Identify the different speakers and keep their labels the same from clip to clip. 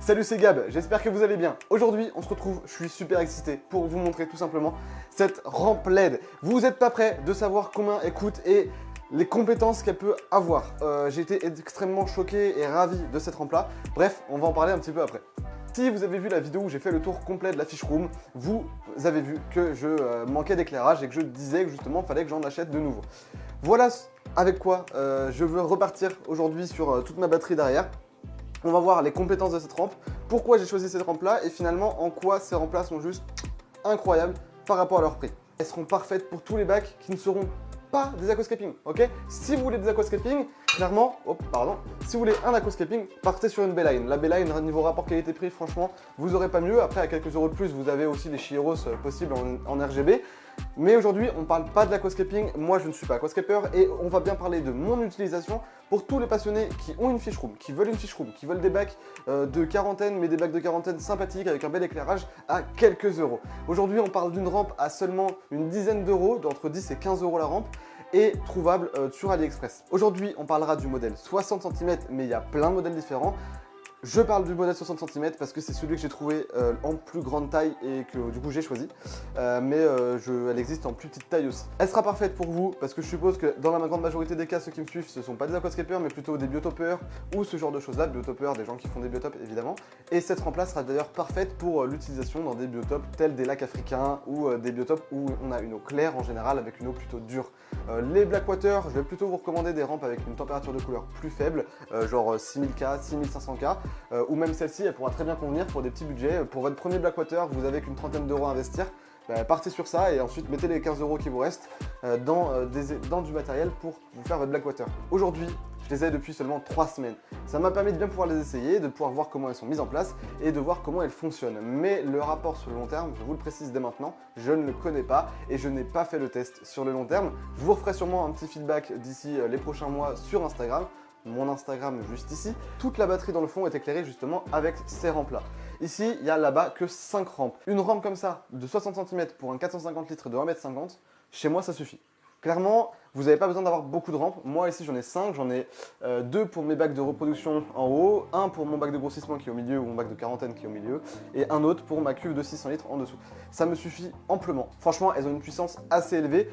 Speaker 1: Salut, c'est Gab, j'espère que vous allez bien. Aujourd'hui, on se retrouve, je suis super excité pour vous montrer tout simplement cette rampe LED. Vous n'êtes pas prêts de savoir combien elle coûte et les compétences qu'elle peut avoir. J'ai été extrêmement choqué et ravi de cette rampe-là. Bref, on va en parler un petit peu après. Si vous avez vu la vidéo où j'ai fait le tour complet de la fiche room, vous avez vu que je manquais d'éclairage et que je disais que justement, il fallait que j'en achète de nouveau. Voilà avec quoi je veux repartir aujourd'hui sur toute ma batterie derrière. On va voir les compétences de cette rampe, pourquoi j'ai choisi cette rampe-là et finalement en quoi ces rampes-là sont juste incroyables par rapport à leur prix. Elles seront parfaites pour tous les bacs qui ne seront pas des aquascaping, ok? Si vous voulez des aquascaping, clairement, si vous voulez un aquascaping, partez sur une Beeline. La Beeline, niveau rapport qualité-prix, franchement, vous n'aurez pas mieux. Après, à quelques euros de plus, vous avez aussi les Chiros possibles en RGB. Mais aujourd'hui, on ne parle pas de l'aquascaping. Moi, je ne suis pas aquascaper et on va bien parler de mon utilisation pour tous les passionnés qui ont une fiche room, qui veulent une fiche room, qui veulent des bacs de quarantaine, mais des bacs de quarantaine sympathiques avec un bel éclairage à quelques euros. Aujourd'hui, on parle d'une rampe à seulement une dizaine d'euros, d'entre 10 et 15 euros la rampe, et trouvable sur AliExpress. Aujourd'hui, on parlera du modèle 60 cm, mais il y a plein de modèles différents. Je parle du modèle 60 cm parce que c'est celui que j'ai trouvé en plus grande taille et que du coup j'ai choisi. Elle existe en plus petite taille aussi. Elle sera parfaite pour vous parce que je suppose que dans la grande majorité des cas, ceux qui me suivent, ce ne sont pas des aquascapers mais plutôt des biotopeurs ou ce genre de choses là. Biotopeurs, des gens qui font des biotopes évidemment. Et cette rampe là sera d'ailleurs parfaite pour l'utilisation dans des biotopes tels des lacs africains ou des biotopes où on a une eau claire en général avec une eau plutôt dure. Les Blackwater, je vais plutôt vous recommander des rampes avec une température de couleur plus faible, genre 6000K, 6500K. Ou même celle-ci, elle pourra très bien convenir pour des petits budgets. Pour votre premier Blackwater, vous avez qu'une trentaine d'euros à investir. Partez sur ça et ensuite mettez les 15 euros qui vous restent dans du matériel pour vous faire votre Blackwater. Aujourd'hui, je les ai depuis seulement 3 semaines. Ça m'a permis de bien pouvoir les essayer, de pouvoir voir comment elles sont mises en place et de voir comment elles fonctionnent. Mais le rapport sur le long terme, je vous le précise dès maintenant, je ne le connais pas et je n'ai pas fait le test sur le long terme. Je vous referai sûrement un petit feedback d'ici les prochains mois sur Instagram. Mon Instagram juste ici. Toute la batterie dans le fond est éclairée justement avec ces rampes là. Ici, il y a là-bas que 5 rampes. Une rampe comme ça de 60 cm pour un 450 litres de 1,50 m, chez moi ça suffit. Clairement, vous n'avez pas besoin d'avoir beaucoup de rampes. Moi ici j'en ai 5, j'en ai 2 pour mes bacs de reproduction en haut, un pour mon bac de grossissement qui est au milieu ou mon bac de quarantaine qui est au milieu et un autre pour ma cuve de 600 litres en dessous. Ça me suffit amplement. Franchement, elles ont une puissance assez élevée.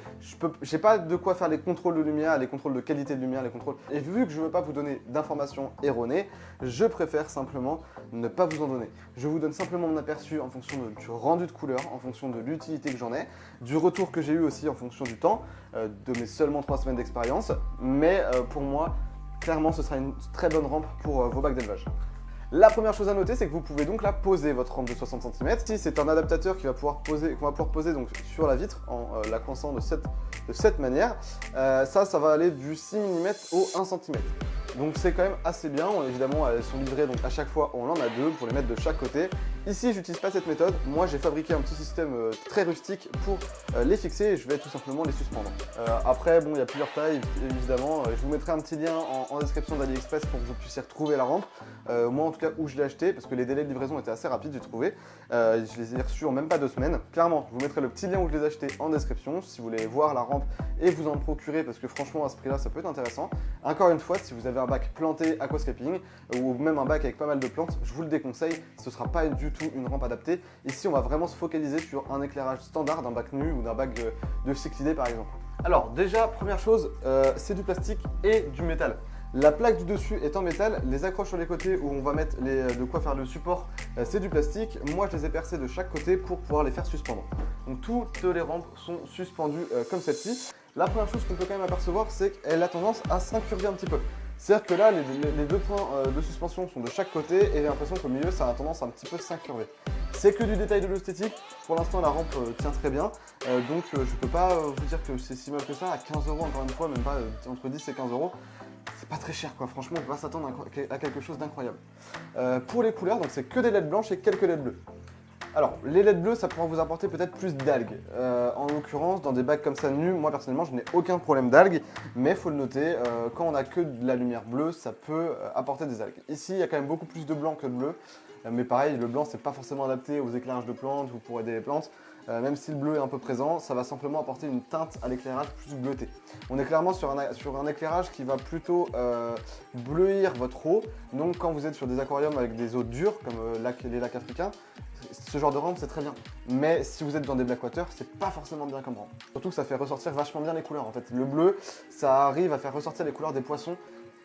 Speaker 1: J'ai pas de quoi faire les contrôles de lumière, les contrôles de qualité de lumière, les contrôles. Et vu que je veux pas vous donner d'informations erronées, je préfère simplement ne pas vous en donner. Je vous donne simplement mon aperçu en fonction du rendu de couleur, en fonction de l'utilité que j'en ai, du retour que j'ai eu aussi en fonction du temps, de mes seulement 3 semaines d'expérience. Mais pour moi, clairement, ce sera une très bonne rampe pour vos bacs d'élevage. La première chose à noter, c'est que vous pouvez donc là poser votre rampe de 60 cm. Ici, c'est un adaptateur qu'on va pouvoir poser donc sur la vitre en la coinçant de cette manière. Ça va aller du 6 mm au 1 cm. Donc c'est quand même assez bien. Évidemment, elles sont livrées, donc à chaque fois, on en a 2 pour les mettre de chaque côté. Ici, j'utilise pas cette méthode. Moi, j'ai fabriqué un petit système très rustique pour les fixer et je vais tout simplement les suspendre. Après, bon, il y a plusieurs tailles, évidemment. Je vous mettrai un petit lien en description d'AliExpress pour que vous puissiez retrouver la rampe. Moi, en tout cas, où je l'ai acheté, parce que les délais de livraison étaient assez rapides, j'ai trouvé. Je les ai reçus en même pas 2 semaines. Clairement, je vous mettrai le petit lien où je les ai achetés en description si vous voulez voir la rampe et vous en procurer, parce que franchement, à ce prix-là, ça peut être intéressant. Encore une fois, si vous avez un bac planté aquascaping ou même un bac avec pas mal de plantes, je vous le déconseille. Ce ne sera pas du tout une rampe adaptée. Ici, on va vraiment se focaliser sur un éclairage standard d'un bac nu ou d'un bac de cyclidés par exemple. Alors déjà, première chose, c'est du plastique et du métal. La plaque du dessus est en métal, les accroches sur les côtés où on va mettre de quoi faire le support, c'est du plastique. Moi, je les ai percés de chaque côté pour pouvoir les faire suspendre. Donc toutes les rampes sont suspendues comme celle-ci. La première chose qu'on peut quand même apercevoir, c'est qu'elle a tendance à s'incurver un petit peu. C'est-à-dire que là, les 2 points de suspension sont de chaque côté et j'ai l'impression qu'au milieu, ça a tendance à un petit peu s'incurver. C'est que du détail de l'esthétique. Pour l'instant, la rampe tient très bien. Donc, je ne peux pas vous dire que c'est si mal que ça. À 15 euros, encore une fois, même pas entre 10 et 15 euros. C'est pas très cher, quoi. Franchement, on va s'attendre à quelque chose d'incroyable. Pour les couleurs, donc c'est que des LED blanches et quelques LED bleus. Alors, les LED bleus, ça pourra vous apporter peut-être plus d'algues. En l'occurrence, dans des bacs comme ça nus, moi personnellement, je n'ai aucun problème d'algues, mais il faut le noter, quand on n'a que de la lumière bleue, ça peut apporter des algues. Ici, il y a quand même beaucoup plus de blanc que de bleu, mais pareil, le blanc, c'est pas forcément adapté aux éclairages de plantes ou pour aider les plantes. même si le bleu est un peu présent, ça va simplement apporter une teinte à l'éclairage plus bleuté. On est clairement sur un éclairage qui va plutôt bleuir votre eau. Donc quand vous êtes sur des aquariums avec des eaux dures, comme les lacs africains, ce genre de rampe c'est très bien. Mais si vous êtes dans des blackwater, c'est pas forcément bien comme rampe. Surtout que ça fait ressortir vachement bien les couleurs en fait. Le bleu, ça arrive à faire ressortir les couleurs des poissons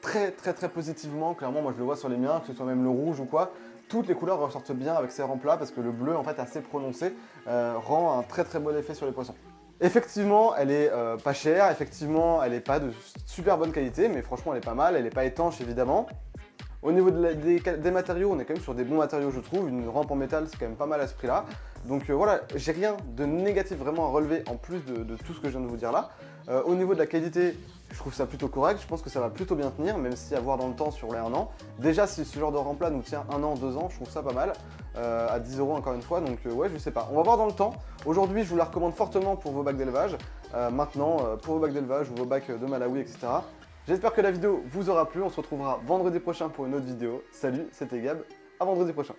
Speaker 1: très positivement. Clairement, moi je le vois sur les miens, que ce soit même le rouge ou quoi. Toutes les couleurs ressortent bien avec ces rampes là parce que le bleu en fait assez prononcé rend un très bon effet sur les poissons. Effectivement, elle est pas chère, effectivement, elle n'est pas de super bonne qualité, mais franchement, elle est pas mal, elle n'est pas étanche évidemment. Au niveau des matériaux, on est quand même sur des bons matériaux, je trouve. Une rampe en métal, c'est quand même pas mal à ce prix-là. Donc voilà, j'ai rien de négatif vraiment à relever en plus de tout ce que je viens de vous dire là. Au niveau de la qualité, je trouve ça plutôt correct. Je pense que ça va plutôt bien tenir, même si à voir dans le temps sur les 1 an. Déjà, si ce genre de rampe-là nous tient 1 an, 2 ans, je trouve ça pas mal. À 10 € encore une fois, donc ouais, je sais pas. On va voir dans le temps. Aujourd'hui, je vous la recommande fortement pour vos bacs d'élevage. Maintenant, pour vos bacs d'élevage ou vos bacs de Malawi, etc. J'espère que la vidéo vous aura plu, on se retrouvera vendredi prochain pour une autre vidéo. Salut, c'était Gab, à vendredi prochain.